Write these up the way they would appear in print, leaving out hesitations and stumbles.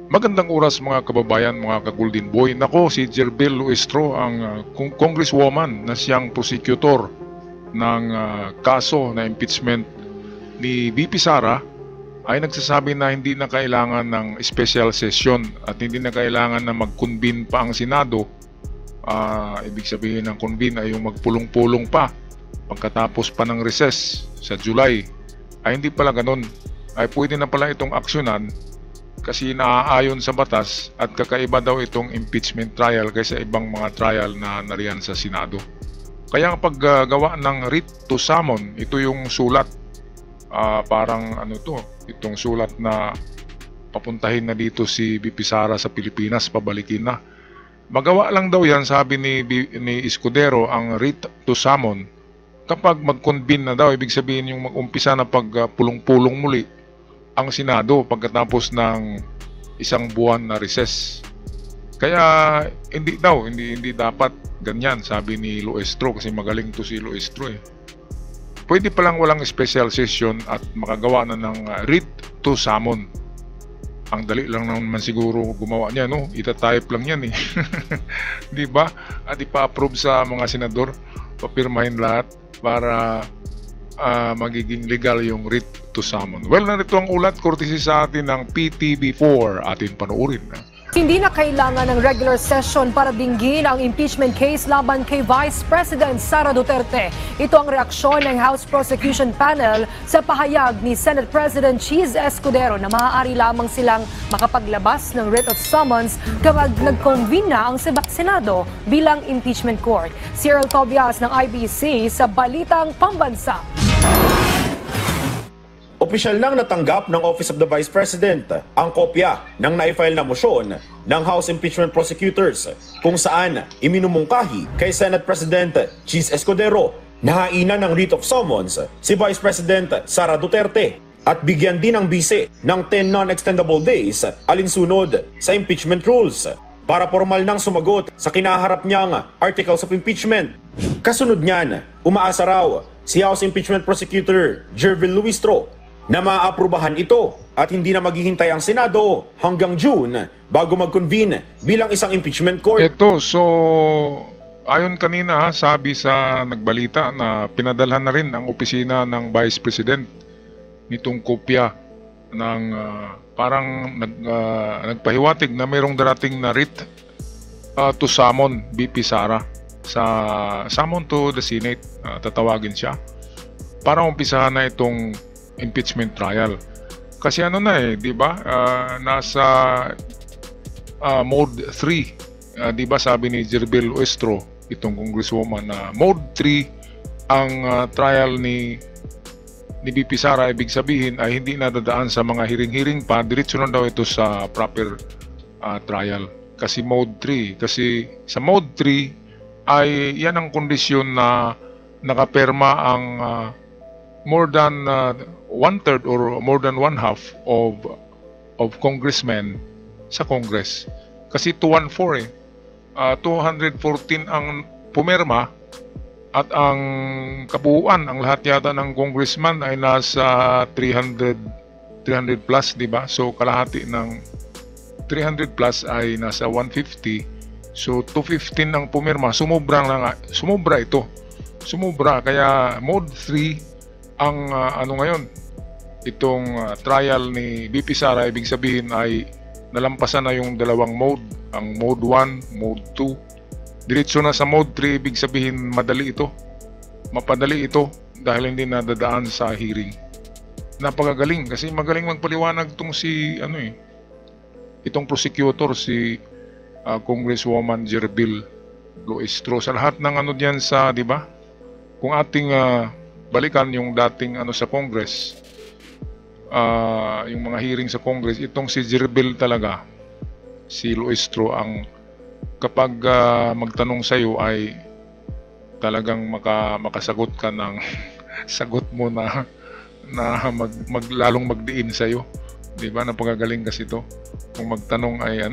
Magandang oras mga kababayan, mga ka-Golden Boy. Nako, si Jerbel Luestro, ang congresswoman na siyang prosecutor ng kaso na impeachment ni VP Sara, ay nagsasabi na hindi na kailangan ng special session at hindi na kailangan na mag-convene pa ang Senado. Ibig sabihin ng convene ay yung magpulong-pulong pa pagkatapos pa ng recess sa July. Ay hindi pala ganun. Ay pwede na pala itong aksyonan kasi naaayon sa batas at kakaiba daw itong impeachment trial kaysa ibang mga trial na nariyan sa Senado. Kaya ang paggawa ng writ to summon, ito yung sulat, parang itong sulat na papuntahin na dito si VP Sara sa Pilipinas, pabalikin na. Magawa lang daw yan, sabi ni Escudero, ang writ to summon kapag mag-convene na daw, ibig sabihin yung mag-umpisa na pagpulong-pulong muli ang Senado pagkatapos ng isang buwan na recess. Kaya hindi dapat ganyan, sabi ni Luestro, kasi magaling to si Luestro eh. Pwede palang walang special session at makagawa na ng writ to summon. Ang dali lang naman siguro gumawa niya, no? Ita-type lang yan eh. Di ba? At ipa-approve sa mga senador, papirmahin lahat para magiging legal yung writ to summon. Well, narito ang ulat, courtesy sa atin ng PTV4. Atin panoorin. Hindi na kailangan ng regular session para dinggin ang impeachment case laban kay Vice President Sara Duterte. Ito ang reaksyon ng House Prosecution Panel sa pahayag ni Senate President Cheese Escudero na maaari lamang silang makapaglabas ng writ of summons kapag nag-convene na ang Senado bilang impeachment court. Cyril Tobias ng IBC sa Balitang Pambansa. Opisyal nang natanggap ng Office of the Vice President ang kopya ng naifile na motion ng House Impeachment Prosecutors kung saan iminumungkahi kay Senate President Cheese Escudero na hainan ng writ of summons si Vice President Sara Duterte at bigyan din ng bise ng 10 non-extendable days alinsunod sa impeachment rules para formal nang sumagot sa kinaharap niyang articles of impeachment. Kasunod niyan, umaasa raw si House Impeachment Prosecutor Jerbel Luestro na maaprubahan ito at hindi na maghihintay ang Senado hanggang June bago mag-convene bilang isang impeachment court. Ayon kanina, sabi sa nagbalita na pinadalhan na rin ang opisina ng Vice President nitong kopya ng nagpahiwatig na mayroong darating na writ to summon VP Sara sa summon to the Senate. Tatawagin siya para umpisahan na itong impeachment trial. Kasi di ba? Nasa mode 3. Di ba sabi ni Jerbel Luestro, itong congresswoman, na mode 3 ang trial ni VP Sara. Ibig sabihin ay hindi nadadaan sa mga hiring-hiring pa, diretso na daw ito sa proper trial. Kasi mode 3. Kasi sa mode 3 ay yan ang kondisyon na nakaperma ang more than one-third or more than one-half of congressmen sa Congress. Kasi 214 214 ang pumirma at ang kabuuan, ang lahat yata ng congressman ay nasa 300 plus, di ba? So kalahati ng 300 plus ay nasa 150. So 215 ang pumirma. Sumobra ito. Sumobra, kaya mode 3 ang ngayon, itong trial ni VP Sara. Ibig sabihin ay nalampasan na yung dalawang mode, ang mode 1, mode 2. Diretso na sa mode 3, ibig sabihin mapadali ito dahil hindi nadadaan sa hearing. Napakagaling kasi magaling magpaliwanag itong itong prosecutor, si Congresswoman Jerbel Luestro. Sa lahat ng diyan sa, di ba? Kung ating balikan yung dating sa Congress, yung mga hearing sa Congress, itong si Jerbel talaga, si Luestro, ang kapag magtanong sa iyo ay talagang makasagot ka ng sagot mo na lalong magdiin sa iyo. Di ba? Napakagaling kasi ito. Kung magtanong ay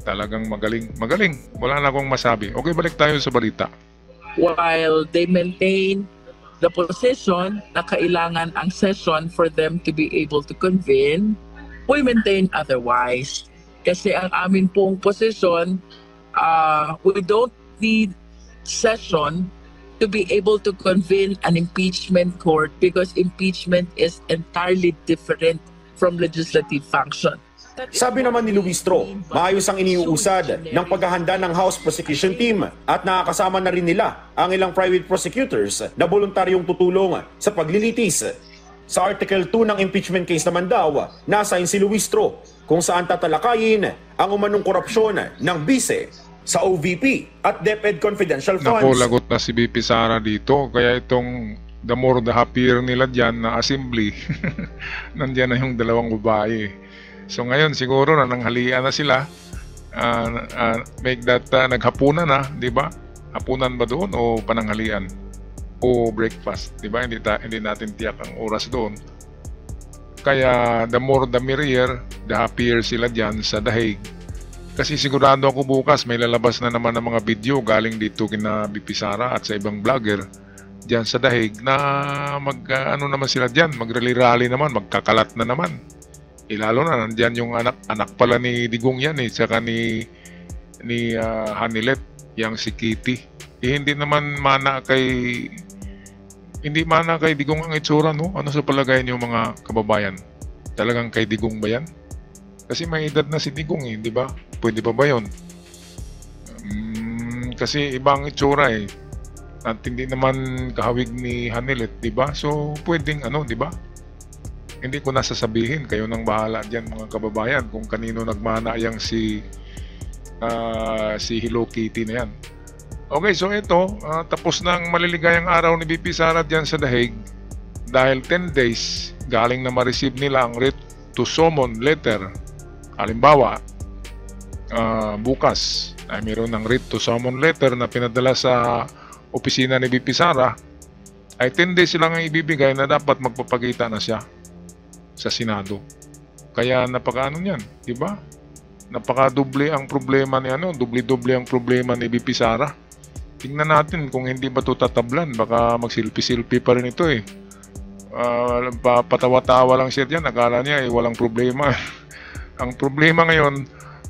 talagang magaling. Wala na akong masabi. Okay, balik tayo sa balita. While they maintain the position na kailangan ang session for them to be able to convene, we maintain otherwise. Kasi ang amin pong posisyon, we don't need session to be able to convene an impeachment court because impeachment is entirely different from legislative function. Sabi naman ni Luistro, maayos ang iniuusad ng paghahanda ng House Prosecution Team at nakakasama na rin nila ang ilang private prosecutors na voluntaryong tutulong sa paglilitis. Sa Article 2 ng impeachment case naman daw, nasain si Luistro kung saan tatalakayin ang umanong korupsyon ng bise sa OVP at DepEd confidential funds. Naku, lagot na si BP Sara dito. Kaya itong the more the happier nila dyan na assembly, nandyan na yung dalawang babae. So ngayon siguro na nanghalian na sila, make that naghapunan na, di ba? Hapunan ba doon o pananghalian? O breakfast, di ba? Hindi natin tiyak ang oras doon. Kaya the more the merrier, the happier sila dyan sa dahig. Kasi sigurado ako bukas may lalabas na naman ng mga video galing dito kina BP Sara at sa ibang vlogger dyan sa dahig na ano naman sila dyan, mag-rally-rally naman, magkakalat na naman. Lalo na nandyan yung anak pala ni Digong yan saka ni Hanilet, yang si Kitty. Hindi mana kay Digong ang itsura, no? Ano sa palagay niyo mga kababayan? Talagang kay Digong ba yan? Kasi may edad na si Digong di ba? Pwede pa ba yun? Kasi ibang itsura at hindi naman kahawig ni Hanilet, di ba? So pwedeng di ba? Hindi ko nasasabihin, kayo nang bahala diyan mga kababayan kung kanino nagmana yang si Hello Kitty na yan. Okay, so ito, tapos na ang maliligayang araw ni BP Sara diyan sa dahig dahil 10 days galing na ma-receive nila ang writ to summon letter. Halimbawa, bukas ay mayroon ng writ to summon letter na pinadala sa opisina ni BP Sara, ay 10 days lang ang ibibigay na dapat magpapakita na siya sa Senado. Kaya napakaano niyan, di ba? Napakadoble ang problema ni doble-doble ang problema ni BP Sara. Tingnan natin kung hindi ba ito tatablan, baka magsilpi-silpi pa rin ito patawa-tawa lang siya diyan, akala niya walang problema. Ang problema ngayon,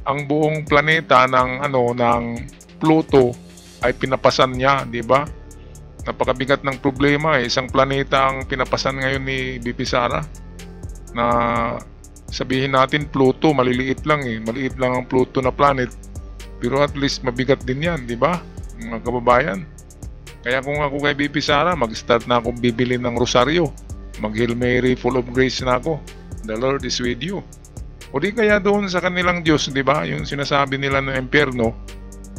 ang buong planeta ng Pluto ay pinapasan niya, di ba? Napakabigat ng problema isang planeta ang pinapasan ngayon ni BP Sara. Na sabihin natin Pluto, maliliit lang maliit lang ang Pluto na planet, pero at least mabigat din yan, di ba mga kababayan? Kaya kung ako kay BP Sara, mag-start na akong bibili ng rosaryo, mag-Hail Mary full of grace na ako, the Lord is with you. O di kaya doon sa kanilang Diyos, di ba, yung sinasabi nila ng impyerno,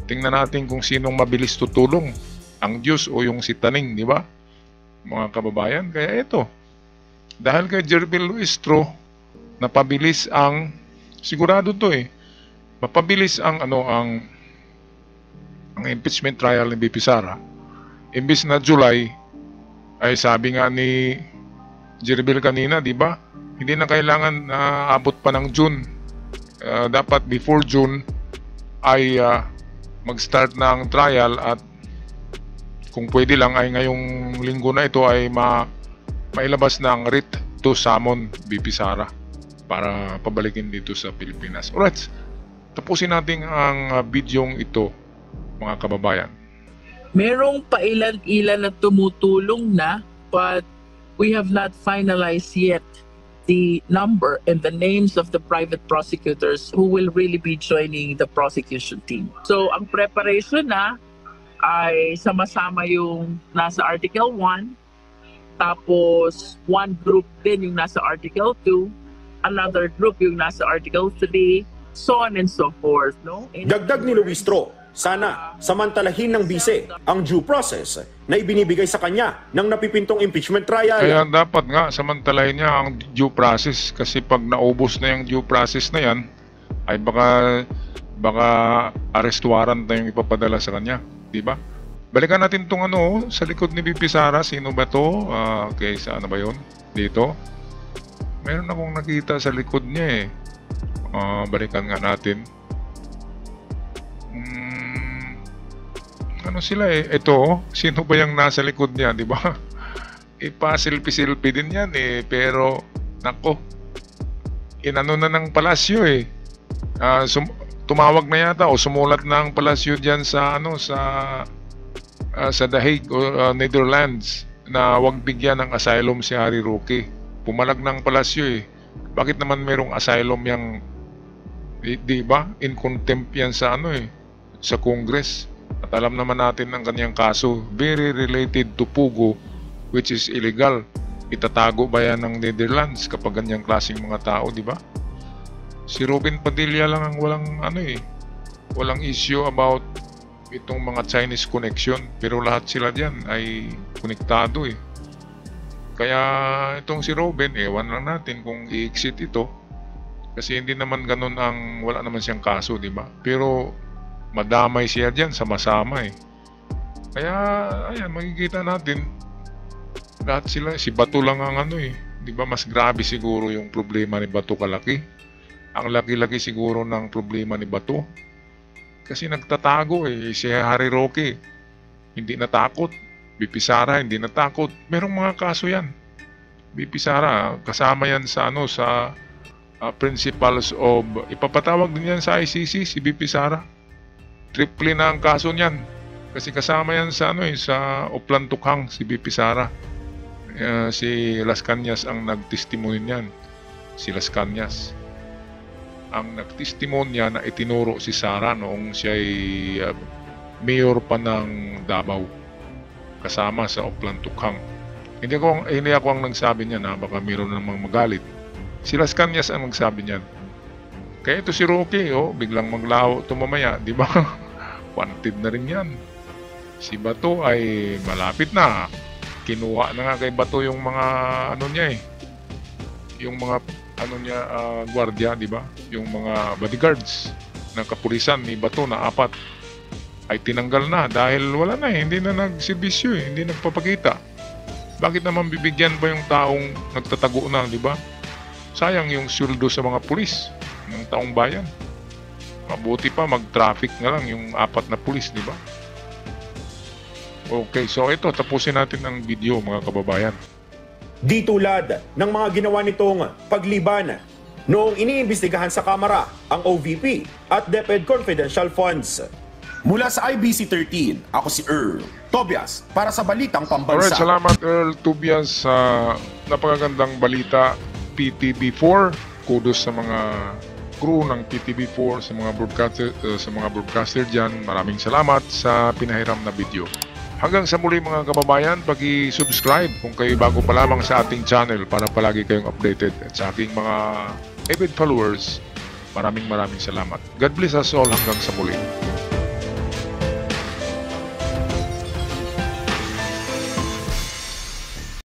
tingnan natin kung sinong mabilis tutulong, ang Diyos o yung si Taning, di ba mga kababayan? Kaya ito, dahil kay Jerbil Luistro, napabilis ang, sigurado to mapabilis ang impeachment trial ni BP Sara. Imbis na July, ay sabi nga ni Jerbil kanina, di ba? Hindi na kailangan abot pa ng June. Dapat before June ay mag-start na ang trial at kung pwede lang ay ngayong linggo na ito ay mailabas na ang writ to summon BP Sara para pabalikin dito sa Pilipinas. Alright, tapusin natin ang bidyong ito mga kababayan. Merong pailan-ilan na tumutulong na, but we have not finalized yet the number and the names of the private prosecutors who will really be joining the prosecution team. So ang preparation na ay sama-sama yung nasa Article 1, tapos one group din yung nasa Article 2, another group yung nasa Article 3, so on and so forth, no? Dagdag ni Luistro, sana samantalahin ng bise ang due process na ibinibigay sa kanya ng napipintong impeachment trial. Kaya dapat nga samantalahin niya ang due process kasi pag naubos na yung due process na yan ay baka arrest warrant na yung ipapadala sa kanya, di ba? Balikan natin tong sa likod ni BP Sara. Sino ba to? Okay, saan na ba yun? Dito. Meron akong nakita sa likod niya balikan nga natin. Ano sila Ito, sino ba yung nasa likod niya, di ba? Ipa-silpi-silpi din yan pero nako, inano na ng palasyo eh. Tumawag na yata o sumulat na ang palasyo diyan sa sa The Hague o Netherlands na wag bigyan ng asylum si Harry Roque. Pumalag ng palasyo eh. Bakit naman merong asylum yang di ba? In contempt yan sa sa Congress. At alam naman natin ang kanyang kaso, very related to Pugo, which is illegal. Itatago ba yan ng Netherlands kapag ganyang klaseng mga tao, di ba? Si Robin Padilla lang ang walang issue about itong mga Chinese connection, pero lahat sila diyan ay konektado eh. Kaya itong si Robin, ewan lang natin kung i-exit ito kasi hindi naman ganun wala naman siyang kaso, di ba? Pero madamay siya diyan, sama-sama eh. Kaya ayan, makikita natin lahat sila, si Bato lang ang di ba? Mas grabe siguro yung problema ni Bato kalaki. Ang laki-laki siguro ng problema ni Bato kasi nagtatago eh. Si Harry Roque hindi natakot, BP Sara hindi natakot. Merong mga kaso yan. BP Sara kasama yan sa principles of, ipapatawag din yan sa ICC si BP Sara. Triple na ang kaso niyan kasi kasama yan sa sa Oplan Tukhang si BP Sara. Si Las Cañas ang nagtestimony niyan. Si Las Cañas ang nagtestimonya na itinuro si Sara noong siya ay mayor pa ng Davao kasama sa Oplan Tukhang. Hindi ako ang nagsabi niyan, baka mayroon namang magalit. Si Las Cañas ang nagsabi niyan. Kaya ito si Roque, biglang maglaho tumamaya, di ba? Wanted na rin yan. Si Bato ay malapit na. Kinuha na nga kay Bato yung mga niya eh. Yung mga gwardiya, di ba? Yung mga bodyguards ng kapulisan ni Bato na 4 ay tinanggal na dahil wala na eh, hindi na nagserbisyo eh, hindi nagpapakita. Bakit naman bibigyan pa yung taong nagtatago na, di ba? Sayang yung sweldo sa mga pulis ng taong bayan. Mabuti pa mag-traffic na lang yung 4 na pulis, di ba? Okay, so ito, tapusin natin ang video mga kababayan. Di tulad ng mga ginawa nitong pagliban noong iniimbestigahan sa Kamara ang OVP at DepEd Confidential Funds. Mula sa IBC 13, ako si Earl Tobias para sa Balitang Pambansa. Alright, salamat Earl Tobias sa napakagandang balita PTB4. Kudos sa mga crew ng PTB4, sa mga broadcaster diyan. Maraming salamat sa pinahiram na video. Hanggang sa muli mga kababayan, paki-subscribe kung kayo bago pa lamang sa ating channel para palagi kayong updated. At sa aking mga avid followers, maraming salamat. God bless us all hanggang sa muli.